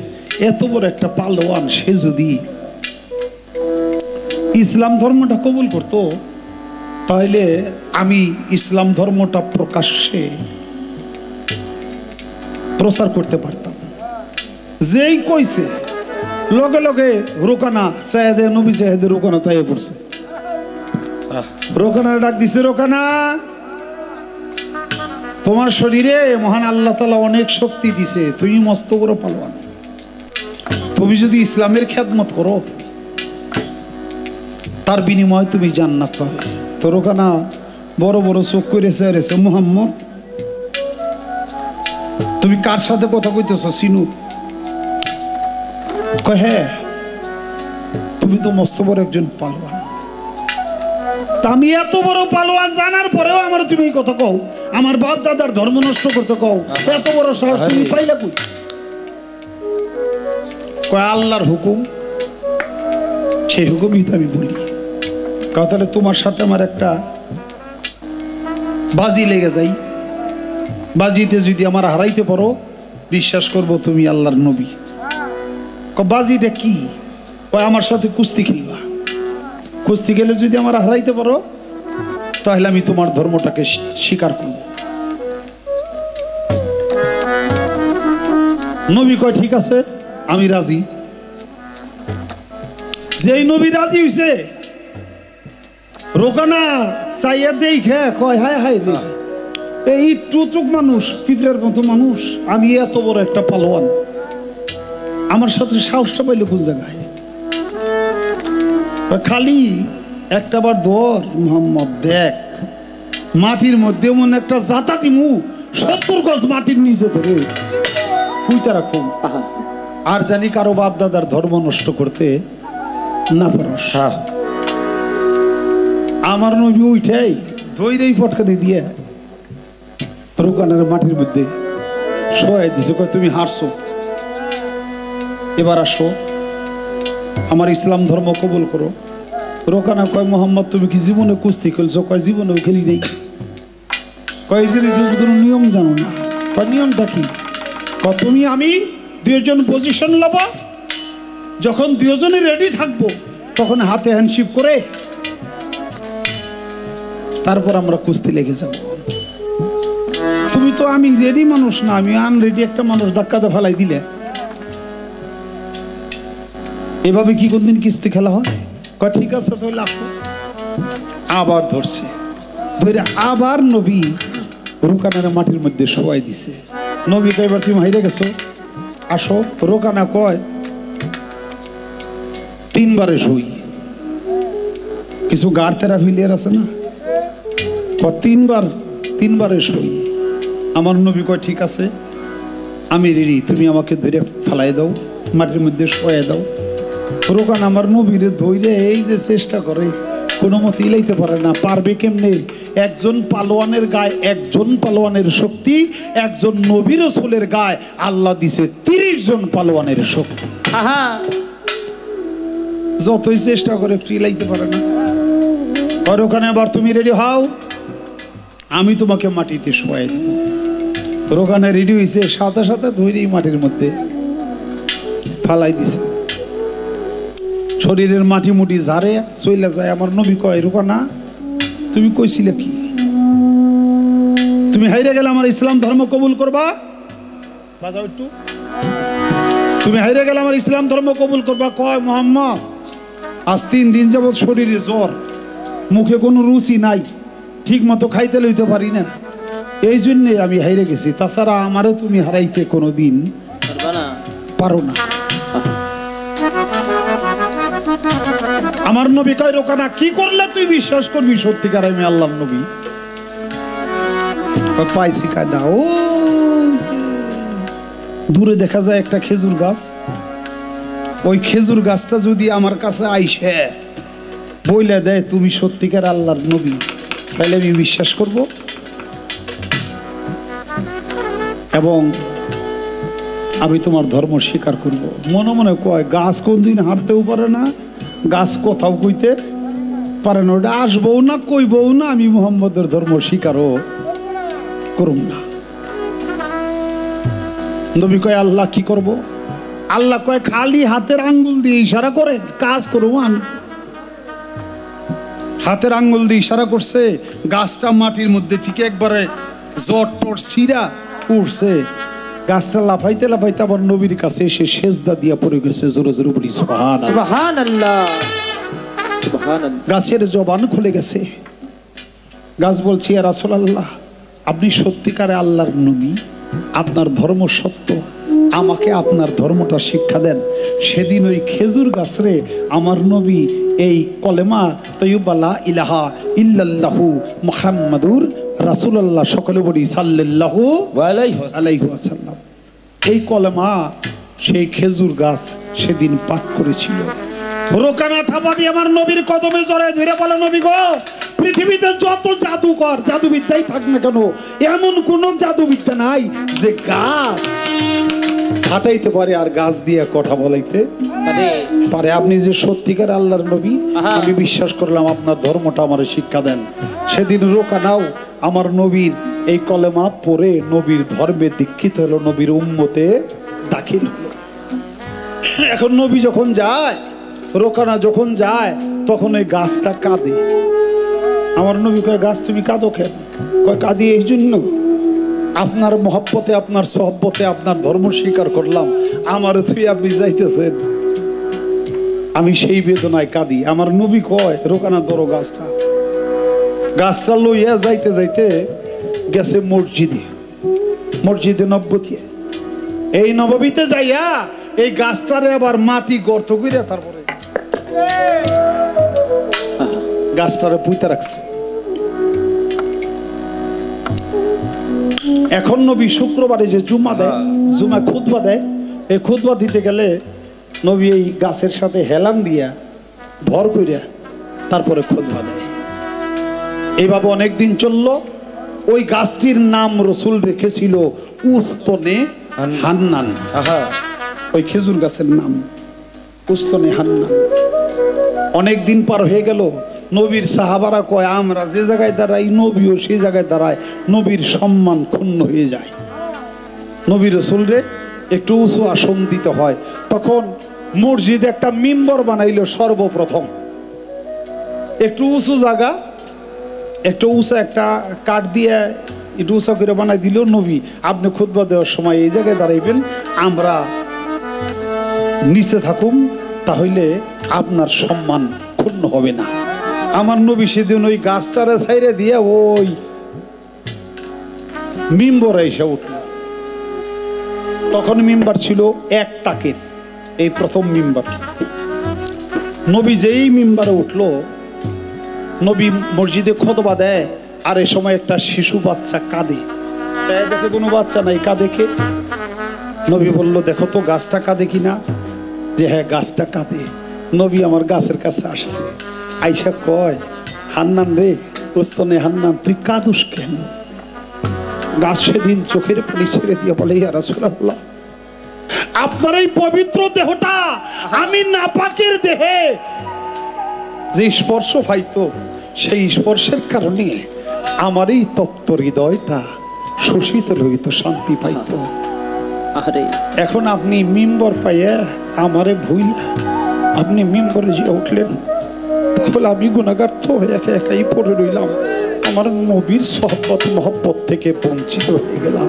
Speaker 2: এত বড় একটা পালোয়ান, সে যদি ইসলাম ধর্মটা কবুল করতো, তাহলে আমি ইসলাম ধর্মটা প্রকাশ্যে প্রচার করতে পারতাম। যেই কইছে লগে লগে রোকানা চাহেদে, নবী চাহেদে রোকানা তাই পড়ছে। রোকানা ডাক দিছে, রোকানা তোমার শরীরে মহান আল্লাহ তাআলা অনেক শক্তি দিছে, তুমি মস্ত বড় পালোয়ান, তুমি যদি ইসলামের খেদমত করো তার বিনিময়ে তুমি জান্নাত পাবে। তো রোকানা বড় বড় চোখ করে চেয়েছে, মুহাম্মদ তুমি কার সাথে কথা কইতেছ সিনু? কয় হ্যাঁ, তুমি তো মস্ত বড় একজন পালোয়ান। আমি এত বড় পালোয়ান জানার পরেও আমার তুমি এই কথা কও, আমার বাপ দাদার ধর্ম নষ্ট করতে কও, এত বড় সাহস তুমি পাইলা কই? কয় আল্লাহর হুকুম, সেই হুকুমই তো আমি বলি। তাহলে তোমার সাথে আমার একটা বাজি লেগে যাই, বাজিতে যদি আমার হারাইতে পারো বিশ্বাস করব তুমি আল্লাহর নবী। বাজিটা কি? আমার সাথে কুস্তি খেলবা, কুস্তি খেলে যদি আমার হারাইতে পারো তাহলে আমি তোমার ধর্মটাকে স্বীকার করব। নবী কয় ঠিক আছে, আমি রাজি। যেই নবী রাজি হইছে রোকানা চাইয়া দেখে কয় হায় হায় রে, এই টুকটুক মানুষ, পিঁপড়ের মতো মানুষ, আমি এত বড় একটা পালোয়ান, আমার সাথে সাহসটা পাইল কোন জায়গায়? খালি একটা বার ধর মোহাম্মদ, দেখ মাটির মধ্যে মনে একটা জাতা দিমু 70 গজ মাটির নিচে ধরে কুইতা রাখুন, আর জানি কারো বাপ দাদার ধর্ম নষ্ট করতে না পারস। আমার নবী উঠাই ধৈরেই ফটকানি দিয়ে রোকানের মাটির মধ্যে শোয়াই দিছে, কয় তুমি হারছো, এবার আসো আমার ইসলাম ধর্ম কবুল করো। রোকানা কয় মোহাম্মদ তুমি কি জীবনে কুস্তি খেলছো? কয় জীবনেও খেলি নেই। কয় কোনো নিয়ম জানো না? কয় নিয়মটা কি? কয় তুমি আমি দুজন পজিশন লব, যখন দুজনে রেডি থাকবো তখন হাতে হ্যান্ডশিপ করে তারপর আমরা কুস্তি লেগে যাব। তুমি তো আমি রেডি মানুষ না, আমি আনরেডি একটা মানুষ, ধাক্কাতে ফেলাই দিলে এভাবে কি কোনদিন কিস্তি খেলা হয়? কয় ঠিক আছে তাহলে আসো। আবার ধরছে, ধরে আবার নবী রোকানার মাটির মধ্যে শোয়াই দিছে। নবী কয় এবার তুমি হাইরে গেছো, আসো। রোকানা কয় 3 বারে শুই, কিছু গাড় থেরাপিলিয়ার আছে না, 3 বারে শুই। আমার নবী কয় ঠিক আছে আমি রেডি, তুমি আমাকে ধরে ফেলাই দাও, মাটির মধ্যে শোয়াই দাও। রোকান আমার নবীরে ধৈরে এই যে চেষ্টা করে কোনো মতে ইলাইতে পারে না। পারবে কেমনে? একজন পালোয়ানের গায়ে একজন পালোয়ানের শক্তি, একজন নবী রাসূলের গায়ে আল্লাহ দিছে 30 জন পালোয়ানের শক্তি। যতই চেষ্টা করে একটু ইলাইতে পারে না। আর ওখানে আবার তুমি রেডি হও, আমি তোমাকে মাটিতে শোয়াই দেব। রোকানে রেডি হয়েছে, সাথে সাথে ধৈরেই মাটির মধ্যে ফালাই দিছে। শরীরের মাটি মুটি ঝাড়ে চইলা যায়। আমার নবী কয় রোকানা তুমি কইছিলে কি? তুমি হাইরে গেলে আমার ইসলাম ধর্ম কবুল করবা? বাজাও একটু। তুমি হাইরে গেলে আমার ইসলাম ধর্ম কবুল করবা? কয় মোহাম্মদ আজ 3 দিন যাবৎ শরীরে জ্বর, মুখে কোনো রুচি নাই, ঠিক মতো খাইতে লইতে পারি না, এই জন্যে আমি হাইরে গেছি। তাছাড়া আমারও তুমি হারাইতে কোনো দিন পারো না। আমার নবী কয় রোকানা কি করলে তুই বিশ্বাস করবি সত্যিকার আমি আল্লাহর নবী? পাইছি কায়দা। ও দূরে দেখা যায় একটা খেজুর গাছ, ওই খেজুর গাছটা যদি আমার কাছে আইসে বইলে দেয় তুমি সত্যিকার আল্লাহর নবী, তাহলে আমি বিশ্বাস করব এবং আমি তোমার ধর্ম স্বীকার করব। মনে মনে কয় গাছ কোনদিন হাঁটতেও পারে না, গাছ কোথাও কইতে পারে না, ওটা আসবও না, কইবও না, আমি মুহাম্মদের ধর্ম স্বীকারও করুম না। নবী কয় আল্লাহ কি করব? আল্লাহ কয় খালি হাতের আঙ্গুল দিয়ে ইশারা করেন, কাজ করবো আমি। হাতের আঙ্গুল দিয়ে ইশারা করছে, গাছটা মাটির মধ্যে থেকে একবারে জট টট ছিঁড়া উঠছে। গাছটা লাফাইতে লাফাইতে আবার নবীর কাছে এসে সেজদা দিয়া পড়ে গেছে। জোরে জোরে বলি সুবহানাল্লাহ। গাছের জবান খুলে গেছে। গাছ বলছে ইয়া রাসূলুল্লাহ আপনি সত্যিকারে আল্লাহর নবী, আপনার ধর্ম সত্য, আমাকে আপনার ধর্মটা শিক্ষা দেন। সেদিন ওই খেজুর গাছরে আমার নবী এই কলেমা তয়্যিবা লা ইলাহা ইল্লাল্লাহু মুহাম্মাদুর রাসূলুল্লাহ, সকলে বলি সাল্লাল্লাহু আলাইহি ওয়াসাল্লাম, এই কলেমা সেই খেজুর গাছ সেদিন পাঠ করেছিল। রোকানা থাপা দিয়ে আমার নবীর কদমে জড়ায় ধরে বলে নবী গো, পৃথিবীতে যত জাদুকর জাদুবিদ্যাই থাক না কেন, এমন কোন জাদুবিদ্যা নাই যে গাছ হাঁটাইতে পারে আর গাছ দিয়ে কথা বলাইতে পারে। আপনি যে সত্যিকার আল্লাহর নবী, আমি বিশ্বাস করলাম, আপনার ধর্মটা আমার শিক্ষা দেন। সেদিন রোকানাও আমার নবীর এই কলেমা পড়ে নবীর ধর্মে দীক্ষিত হলো, নবীর উম্মতে দাখিল হলো। এখন নবী যখন যায়, রোকানা যখন যায়, তখন ওই গাছটা কাঁদে। আমার নবী কয় গাছ তুমি কাঁদো কেন? কয় কাঁদি এই জন্য আপনার মহব্বতে, আপনার সহব্বতে আপনার ধর্ম স্বীকার করলাম, আমার তুই আপনি যাইতেছেন, আমি সেই বেদনায় কাঁদি। আমার নবী কয় রোকানা ধরো গাছটা, গাছটা লইয়া যাইতে যাইতে গেছে মসজিদে নববতী। এই নববীতে যাইয়া এই গাছটারে আবার মাটি গর্ত কইরা তারপরে গাছটারে পুঁতে রাখছে। এখন নবী শুক্রবারে যে জুমা দেয়, জুমা খুতবা দেয়, এই খুতবা দিতে গেলে নবী এই গাছের সাথে হেলান দিয়া ভর কইরা তারপরে খুতবা দেয়। এইভাবে অনেকদিন চললো। ওই গাছটির নাম রসুল রেখেছিল উস্তনে হান্নান। ওই খেজুর গাছের নাম উস্তনে হান্নান। অনেকদিন পার হয়ে গেল। নবীর সাহাবারা কয় আমরা যে জায়গায় দাঁড়াই নবীও সেই জায়গায় দাঁড়ায়, নবীর সম্মান ক্ষুণ্ণ হয়ে যায়। নবী রসুলরে একটু উঁচু আসন দিতে হয়। তখন মসজিদে একটা মিম্বর বানাইল সর্বপ্রথম। একটু উঁচু জায়গা, একটু উঁচা একটা কাঠ দিয়ে একটু উঁচা করে বানাই দিল। নবী আপনি খুতবা দেওয়ার সময় এই জায়গায় দাঁড়াইবেন, আমরা নিচে থাকুম, তাহলে আপনার সম্মান ক্ষুণ্ণ হবে না। আমার নবী সেদিন ওই গাছটারে ছাইরে দিয়ে ওই মিম্বরে এসে উঠল। তখন মিম্বার ছিল এক টাকের, এই প্রথম মিম্বার। নবী যেই মিম্বারে উঠল, নবী মসজিদে খুতবা দেয়, আর এই সময় একটা শিশু বাচ্চা কাঁদে। দেখে কোনো বাচ্চা নাই, কাঁদে কে? নবী বলল দেখো তো গাছটা কাঁদে কিনা। যে হ্যাঁ গাছটা কাঁদে। নবী আমার গাছের কাছে আসছে, আইসা কয় হান্নান রে, উস্তনে হান্নান, তুই কাঁদুস কেন? গাছ সেদিন চোখের পানি ছেড়ে দিয়ে বলে ইয়া রাসূলুল্লাহ, আপনার এই পবিত্র দেহটা আমি নাপাকের দেহে যে স্পর্শ পাইতো, সেই স্পর্শের কারণে আমার এই তত্ত্ব হৃদয়টা শোষিত হইত, শান্তি পাইত। এখন আপনি মিম্বর পাইয়া আমারে ভুল আপনি মিম্বরে যে উঠলেন, তাহলে আমি গুনাহগার তো একা একাই পড়ে রইলাম। আমার নবীর সোহবত মহব্বত থেকে বঞ্চিত হয়ে গেলাম,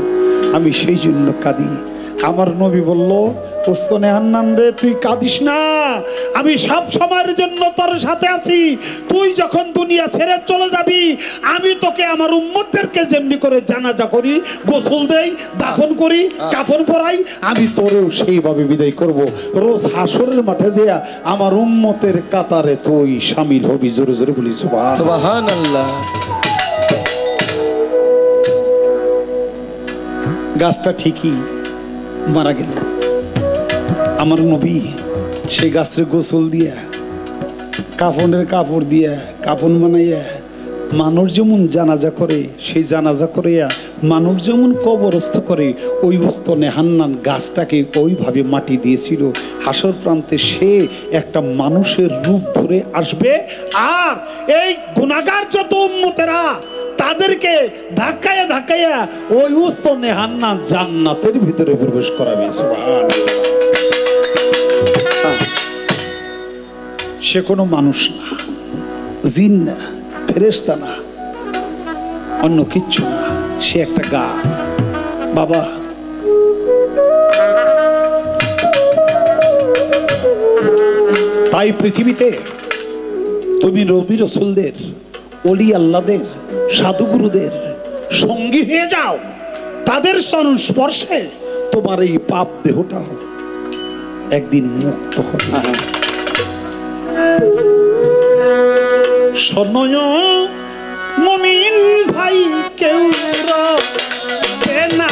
Speaker 2: আমি সেই জন্য কাঁদি। আমার নবী বলল উস্তনে হান্নান রে, তুই কাঁদিস না, আমি সব সময়ের জন্য তোর সাথে আছি। তুই যখন দুনিয়া ছেড়ে চলে যাবি, আমি তোকে আমার উম্মতদেরকে যেমনি করে জানাজা করি, গোসল দেই, দাফন করি, কাফন পরাই, আমি তোরেও সেইভাবে বিদায় করব। রোজ হাসরের মাঠে যেয়া আমার উম্মতের কাতারে তুই শামিল হবি। জোরে জোরে বলি সুবহানাল্লাহ। গাছটা ঠিকই মারা গেল। আমার নবী সেই গাছের গোসল দিয়া, কাফনের কাপড় দিয়া কাফন বানাইয়া, মানুষ যেমন জানাজা করে সেই জানাজা করিয়া মানুষ যেমন কবরস্থ করে, ওই উস্তনে হান্নান গাছটাকে ওইভাবে মাটি দিয়েছিল। হাসর প্রান্তে সে একটা মানুষের রূপ ধরে আসবে, আর এই গুনাহগার যত উম্মতেরা তাদেরকে ধাক্কায়া ধাক্কায়া ওই উস্তনে হান্নান জান্নাতের ভিতরে প্রবেশ করাবে। সুবহানাল্লাহ। সে কোনো মানুষ না, জিন না, ফেরেশতা না, অন্য কিচ্ছু না, সে একটা গাছ। বাবা তাই পৃথিবীতে তুমি নবী রাসূলদের, ওলি আল্লাহদের, সাধুগুরুদের সঙ্গী হয়ে যাও, তাদের সংস্পর্শে তোমার এই পাপ দেহটা একদিন মুক্ত হবে। শোনয় মুমিন ভাই, কেউ রবে না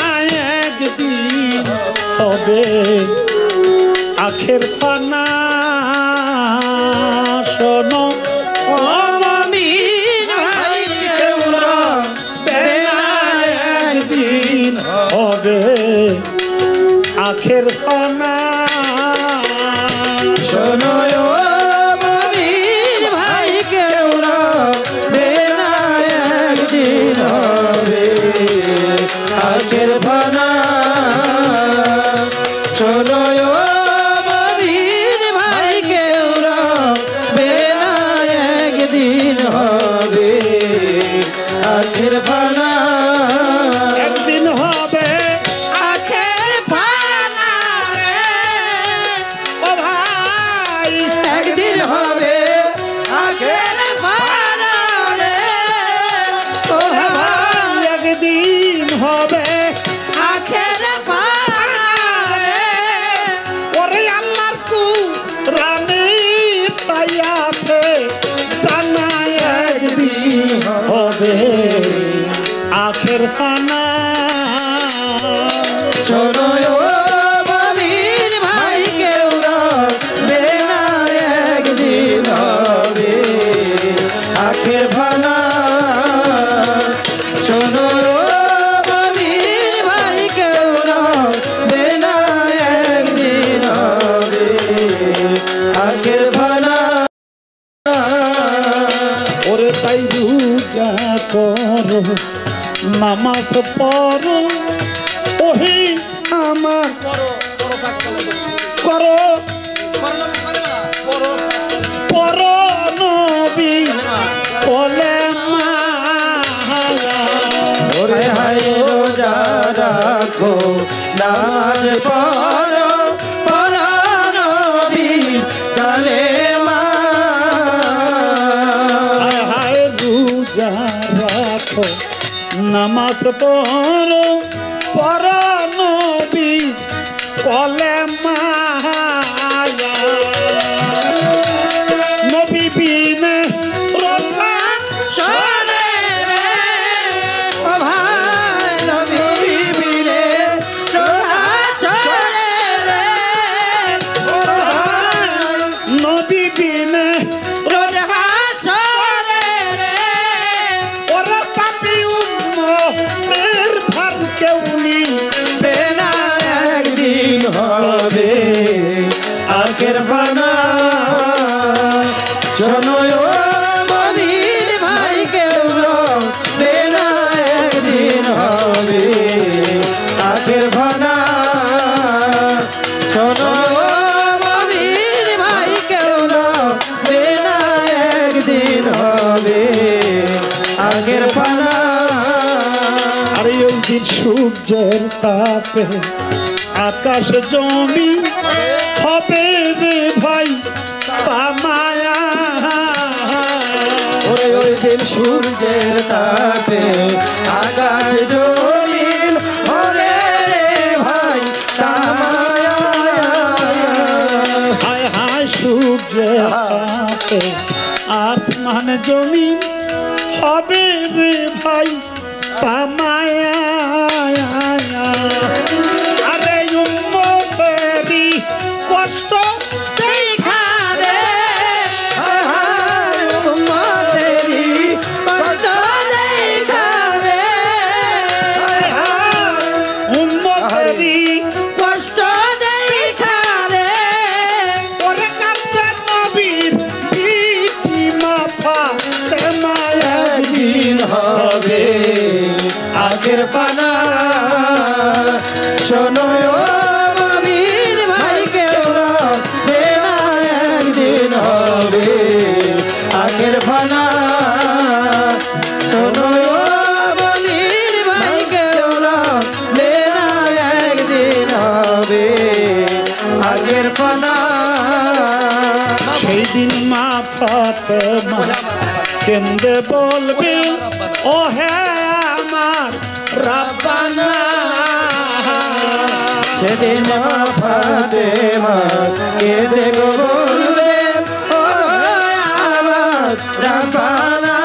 Speaker 2: একদিন, হবে আখের ফানা। শোনো মুমিন ভাই, কেউ রবে না একদিন, হবে আখের ফানা। শোনো
Speaker 3: আখের ফানা। শোনো মমিন ভাই, কেউ রবে না একদিন, হবে আখের ফানা।
Speaker 2: একদিন হবে
Speaker 3: আখের ফানা রে ও ভাই, একদিন হবে আখের ফানা রে।
Speaker 2: আখের ফানা
Speaker 3: শোনো মমিন ভাই কেউ রবে না একদিন হবে আখের ফানা শোনো মমিন ভাই কেউ রবে না একদিন হবে আখের ফানা
Speaker 2: ওরে তাই রোজা করো নামাজ পড়ো ওহে আমার করো পড়ো নবী বলে
Speaker 3: ওরে হায় রোজা রাখো নামাজ পড়ো পড়ো নবী কালেমা
Speaker 2: হায় রোজা রাখো নামাজ পড়ো পড়ো নবী কলেমা নবী বিনে রোজা
Speaker 3: চলে রে ও ভাই নবী বিনে রোজা চলে রে ও ভাই
Speaker 2: নবী বিনে
Speaker 3: রোজা চলে রে
Speaker 2: ওরা পাপি উম্মতের ভার কেউ নেই
Speaker 3: বেলা একদিন হবে আখের ফানা শোনো মমিন ভাই কেউ বেলা একদিন হবে আখের ফানা শোনো মমিন ভাই কেউ বেলা একদিন হবে আখের ফানা
Speaker 2: আরে ওই দিন সূর্যের তাপে আকাশ জমি হবে রে ভাই পামায়া
Speaker 3: ওরে ওই দিন সূর্যের তাপে আকাশ জমিন ওরে রে ভাই তামায়া
Speaker 2: হায় হায় সূর্যের তাপে আসমান জমি হবে রে ভাই পামায়া আরে উম্মতেরই কষ্ট
Speaker 3: দেখা রে উম্মতেরি কষ্ট দেখা রে
Speaker 2: উম্মতেরই
Speaker 3: কষ্ট দেখা রে
Speaker 2: ওরে কাঁদতে নবীর পিঠি মাথা তেমায়া
Speaker 3: একদিন হবে আখের পানা শোনো মমিন ভাই কেউ বেলা একদিন হবে আখের পানা শোনো মমিন ভাই কেউ বেলা একদিন হবে আখের পানা
Speaker 2: সেই দিন মা ফাতেমা কেন্দ্রে বলবে ও হ্যাঁ আমার রাব্বানা
Speaker 3: সেদিন ফাতেমা কেঁদে গো বলবে ও আমার রাব্বানা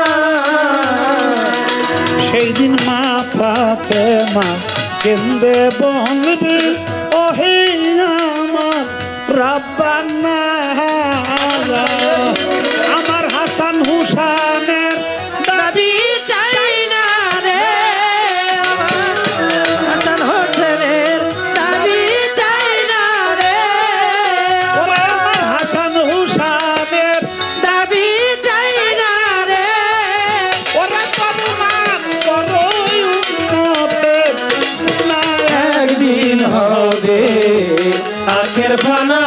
Speaker 2: সেই দিন মা ফাতেমা কেন্দ্রে বলবে ও হে আমার রাব্বানা আমার হাসান হুসানের
Speaker 3: দাবি চাই না রে আমার হোসেনের দাবি চাই না রে
Speaker 2: ওরে আমার হাসান হুসানের
Speaker 3: দাবি চাই না রে
Speaker 2: ওরা সম্মান করো উম্মতের না
Speaker 3: একদিন হবে আখের ফানা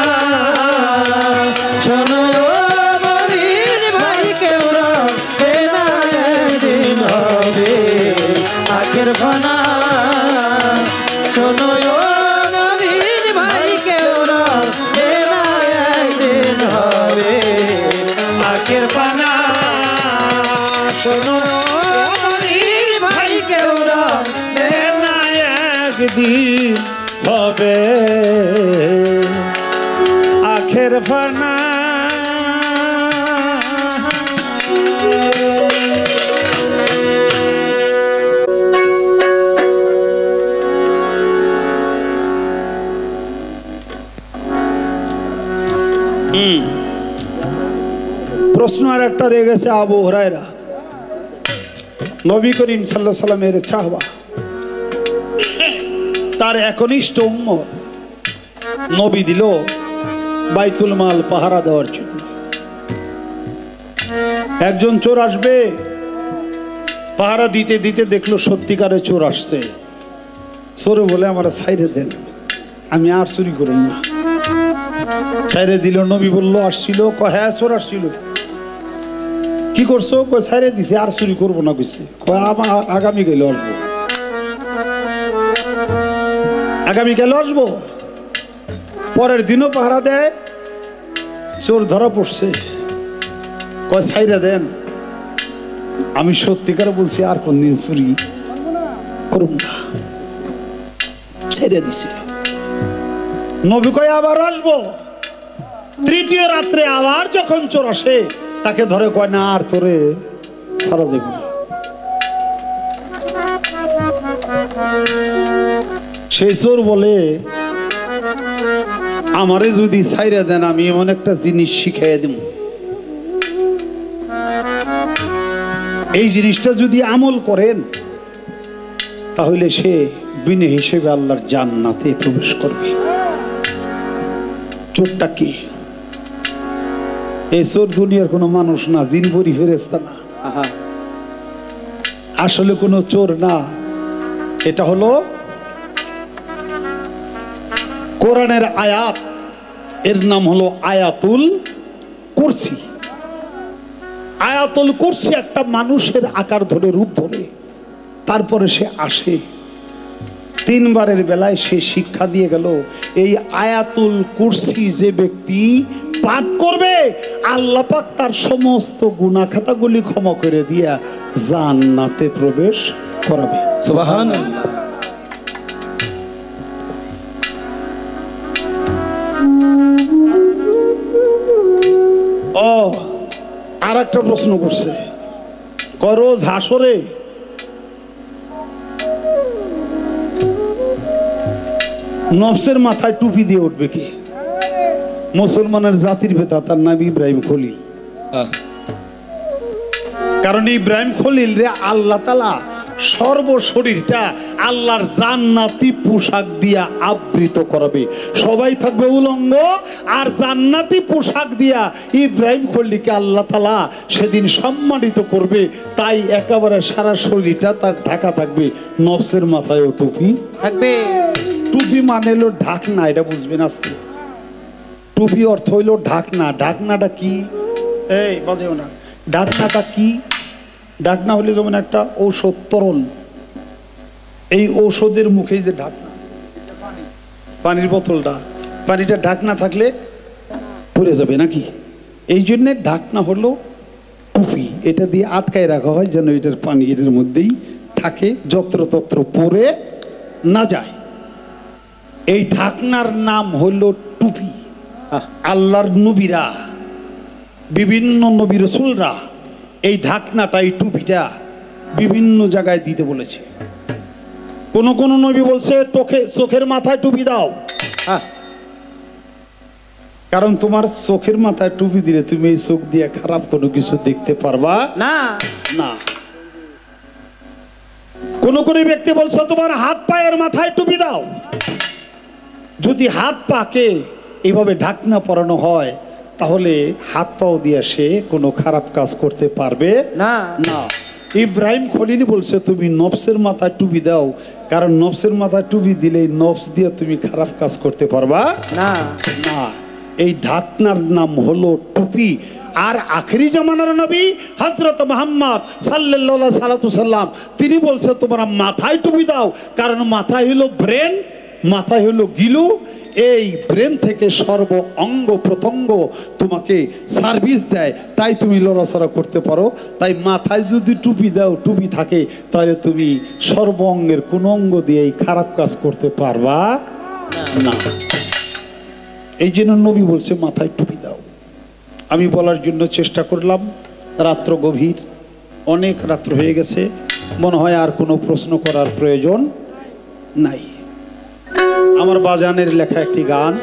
Speaker 3: শোনো মমিন ভাই কেউ বেলা একদিন হবে আখের ফানা শোনো মমিন ভাই কেউ বেলা একদিন হবে আখের ফানা শোনো মমিন ভাই কেউ
Speaker 2: না একদিন হবে আখের ফানা প্রশ্ন আর একটা রয়ে গেছে আবু হুরায়রা নবী করিম সাল্লাল্লাহু আলাইহি সাল্লামের সাহাবা, তার একনিষ্ঠ উম্মত নবী দিল বাইতুল মাল পাহারা দেওয়ার জন্য। একজন চোর আসবে, পাহারা দিতে দিতে দেখলো সত্যিকারে চোর আসছে। চোরে বলে আমার ছাইরে দেন, আমি আর চুরি করুন না। ছাইরে দিল। নবী বললো আসছিল, কয় হ্যাঁ চোর আসছিল। কি করছো? কয় ছাইরে দিছে, আর চুরি করবো না কইছে। কয় আমার আগামী গেলে আসবো, আগামী গেলে আসবো। পরের দিনও পাহারা দেয়, চোর ধরা পড়ছে। কয় ছাইরে দেন, আমি সত্যিকার বলছি আর কোনদিন চুরি করুন না। ছেড়ে দিছিল। নবী কয় আবার আসবো। তৃতীয় রাত্রে আবার যখন চোর আসে, তাকে ধরে কয় না আর তোরে সারা যাবে না। সেই চোর বলে আমারে যদি ছাইরা দেন আমি এমন একটা জিনিস শিখাইয়া দিব, এই জিনিসটা যদি আমল করেন তাহলে সে বিনা হিসেবে আল্লাহর জান্নাতে প্রবেশ করবে। চোরটা কি? এই চোর দুনিয়ার কোনো মানুষ না, জিন পরি ফেরেশতা না, আসলে কোনো চোর না। এটা হলো কোরআনের আয়াত, এর নাম হলো আয়াতুল কুরসি। আয়াতুল কুরসি একটা মানুষের আকার ধরে, রূপ ধরে, তারপরে সে আসে। তিনবারের বেলায় সে শিক্ষা দিয়ে গেল, এই আয়াতুল কুরসি যে ব্যক্তি পাঠ করবে আল্লাহ পাক তার সমস্ত গুনাহ খাতাগুলি ক্ষমা করে দিয়া জান্নাতে প্রবেশ করাবে। সুবহানাল্লাহ। ও আর একটা প্রশ্ন করছে, রোজ হাসরে নফসের মাথায় টুপি দিয়ে উঠবে কি? মুসলমানের জাতির ভেতা তার নাম ইব্রাহিম খলিল। কারণ ইব্রাহিম খলিল রে আল্লাহ তাআলা সর্ব শরীরটা আল্লাহর জান্নাতি পোশাক দিয়া আবৃত করবে। সবাই থাকবে উলঙ্গ, আর জান্নাতি পোশাক দিয়া ইব্রাহিম খলিলকে আল্লাহ তাআলা সেদিন সম্মানিত করবে। তাই একেবারে সারা শরীরটা তার ঢাকা থাকবে, নফসের মাথায়ও টুপি থাকবে। টুপি মানে হলো ঢাকনা, এটা বুঝবেন আস্তে। টুপি অর্থ হইল ঢাকনা। ঢাকনাটা কি? এই বাজেও না। ঢাকনাটা কি? ঢাকনা হলে যেমন একটা ঔষধ তরল, এই ঔষধের মুখেই যে ঢাকনা, পানির বোতলটা, পানিটা ঢাকনা থাকলে পড়ে যাবে নাকি? এই জন্যে ঢাকনা হলো টুপি, এটা দিয়ে আটকায় রাখা হয় যেন এটার পানি এটার মধ্যেই থাকে, যত্রতত্র পড়ে না যায়। এই ঢাকনার নাম হলো টুপি। আল্লাহর নবীরা, বিভিন্ন নবী রাসূলরা এই ঢাকনাটা, এই টুপিটা বিভিন্ন জায়গায় দিতে বলেছে। কোন কোন নবী বলছে চোখের মাথায় টুপি দাও, কারণ তোমার চোখের মাথায় টুপি দিলে তুমি এই চোখ দিয়ে খারাপ কোনো কিছু দেখতে পারবা না। না। কোন কোন ব্যক্তি বলছে তোমার হাত পায়ের মাথায় টুপি দাও। যদি হাত পাকে এইভাবে ঢাকনা পরানো হয় তাহলে হাত পাও দিয়ে সে কোনো খারাপ কাজ করতে পারবে না। না। ইব্রাহিম খলিল বলছে তুমি নফসের মাথায় টুপি দাও, কারণ নফসের মাথায় টুপি দিলে নফস দিয়ে তুমি খারাপ কাজ করতে পারবা না। না। এই ঢাকনার নাম হলো টুপি। আর আখেরি জামানার নবী হযরত মুহাম্মদ সাল্লাল্লাহু আলাইহি সাল্লাম তিনি বলছে তোমরা মাথায় টুপি দাও, কারণ মাথায় হলো ব্রেন, মাথায় হলো গিলু। এই ব্রেন থেকে সর্ব অঙ্গ প্রত্যঙ্গ তোমাকে সার্ভিস দেয়, তাই তুমি লড়াচড়া করতে পারো। তাই মাথায় যদি টুপি দাও, টুপি থাকে, তাহলে তুমি সর্ব অঙ্গের কোন অঙ্গ দিয়ে খারাপ কাজ করতে পারবা না। এই জন্য নবী বলছে মাথায় টুপি দাও। আমি বলার জন্য চেষ্টা করলাম, রাত্র গভীর, অনেক রাত্র হয়ে গেছে, মনে হয় আর কোনো প্রশ্ন করার প্রয়োজন নাই। আমার বাজানের লেখা একটি গান।